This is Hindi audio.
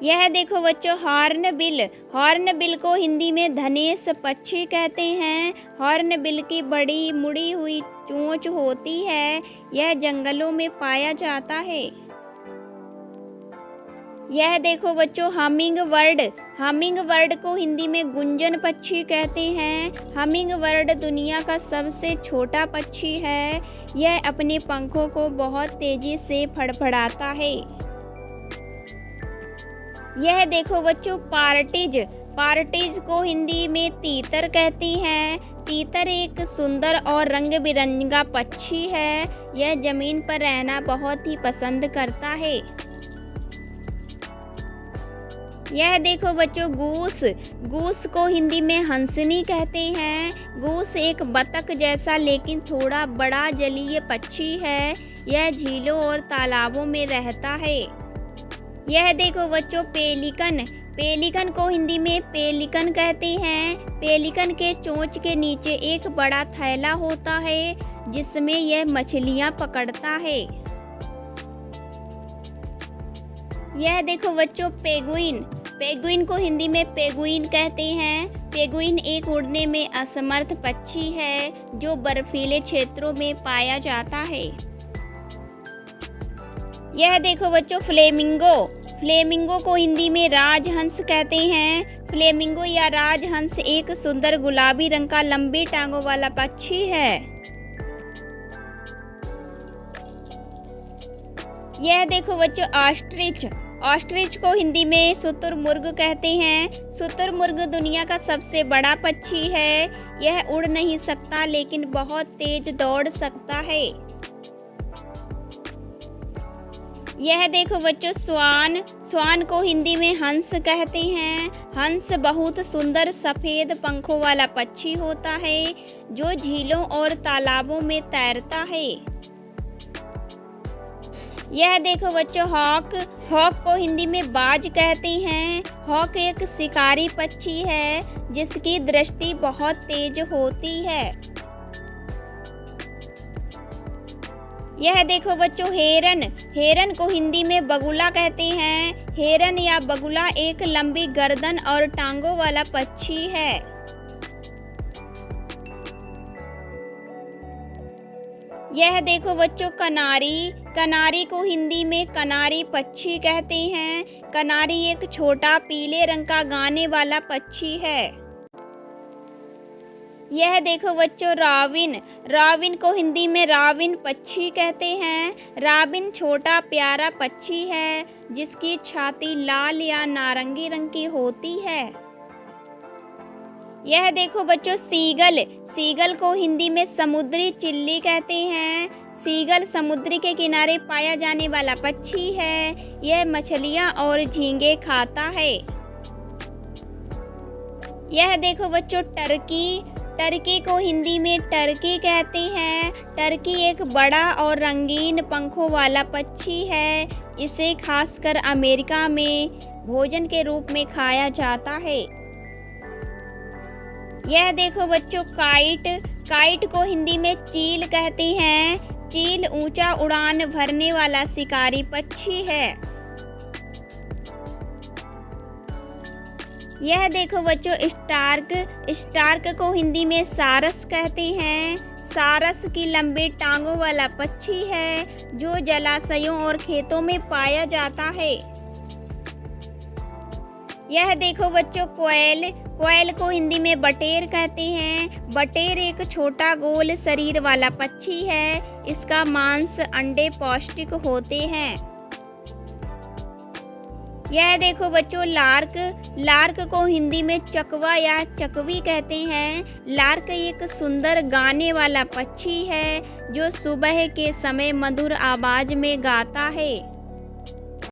यह देखो बच्चों हॉर्नबिल। हॉर्नबिल को हिंदी में धनेश पक्षी कहते हैं। हॉर्नबिल की बड़ी मुड़ी हुई चोंच होती है। यह जंगलों में पाया जाता है। यह देखो बच्चों हमिंग बर्ड। हमिंग बर्ड को हिंदी में गुंजन पक्षी कहते हैं। हमिंग बर्ड दुनिया का सबसे छोटा पक्षी है। यह अपने पंखों को बहुत तेजी से फड़फड़ाता है। यह देखो बच्चों पार्टिज। पार्टिज को हिंदी में तीतर कहती हैं। तीतर एक सुंदर और रंग बिरंगा पक्षी है। यह जमीन पर रहना बहुत ही पसंद करता है। यह देखो बच्चों गूस। गूस को हिंदी में हंसनी कहते हैं। गूस एक बतख जैसा लेकिन थोड़ा बड़ा जलीय पक्षी है। यह झीलों और तालाबों में रहता है। यह देखो बच्चों पेलिकन। पेलिकन को हिंदी में पेलिकन कहते हैं। पेलिकन के चोंच के नीचे एक बड़ा थैला होता है जिसमें यह मछलियां पकड़ता है। यह देखो बच्चों पेंगुइन। पेंगुइन को हिंदी में पेंगुइन कहते हैं। पेंगुइन एक उड़ने में असमर्थ पक्षी है जो बर्फीले क्षेत्रों में पाया जाता है। यह देखो बच्चों फ्लेमिंगो। फ्लेमिंगो को हिंदी में राजहंस कहते हैं। फ्लेमिंगो या राजहंस एक सुंदर गुलाबी रंग का लंबी टांगों वाला पक्षी है। यह देखो बच्चों ऑस्ट्रिच। ऑस्ट्रिच को हिंदी में शुतुरमुर्ग कहते हैं। शुतुरमुर्ग दुनिया का सबसे बड़ा पक्षी है। यह उड़ नहीं सकता लेकिन बहुत तेज दौड़ सकता है। यह देखो बच्चों स्वान। स्वान को हिंदी में हंस कहते हैं। हंस बहुत सुंदर सफ़ेद पंखों वाला पक्षी होता है जो झीलों और तालाबों में तैरता है। यह देखो बच्चों हॉक। हॉक को हिंदी में बाज कहते हैं। हॉक एक शिकारी पक्षी है जिसकी दृष्टि बहुत तेज होती है। यह देखो बच्चों हेरन। हेरन को हिंदी में बगुला कहते हैं। हेरन या बगुला एक लंबी गर्दन और टांगों वाला पक्षी है। यह देखो बच्चों कनारी। कनारी को हिंदी में कनारी पक्षी कहते हैं। कनारी एक छोटा पीले रंग का गाने वाला पक्षी है। यह देखो बच्चों रॉबिन। रॉबिन को हिंदी में रॉबिन पक्षी कहते हैं। रॉबिन छोटा प्यारा पक्षी है जिसकी छाती लाल या नारंगी रंग की होती है। यह देखो बच्चों सीगल। सीगल को हिंदी में समुद्री चिल्ली कहते हैं। सीगल समुद्र के किनारे पाया जाने वाला पक्षी है। यह मछलियां और झींगे खाता है। यह देखो बच्चों टर्की। टर्की को हिंदी में टर्की कहते हैं। टर्की एक बड़ा और रंगीन पंखों वाला पक्षी है। इसे खासकर अमेरिका में भोजन के रूप में खाया जाता है। यह देखो बच्चों काइट। काइट को हिंदी में चील कहते हैं। चील ऊंचा उड़ान भरने वाला शिकारी पक्षी है। यह देखो बच्चों स्टार्क। स्टार्क को हिंदी में सारस कहते हैं। सारस की लंबी टांगों वाला पक्षी है जो जलाशयों और खेतों में पाया जाता है। यह देखो बच्चों कोयल। कोयल को हिंदी में बटेर कहते हैं। बटेर एक छोटा गोल शरीर वाला पक्षी है। इसका मांस अंडे पौष्टिक होते हैं। यह देखो बच्चों लार्क। लार्क को हिंदी में चकवा या चकवी कहते हैं। लार्क एक सुंदर गाने वाला पक्षी है जो सुबह के समय मधुर आवाज में गाता है।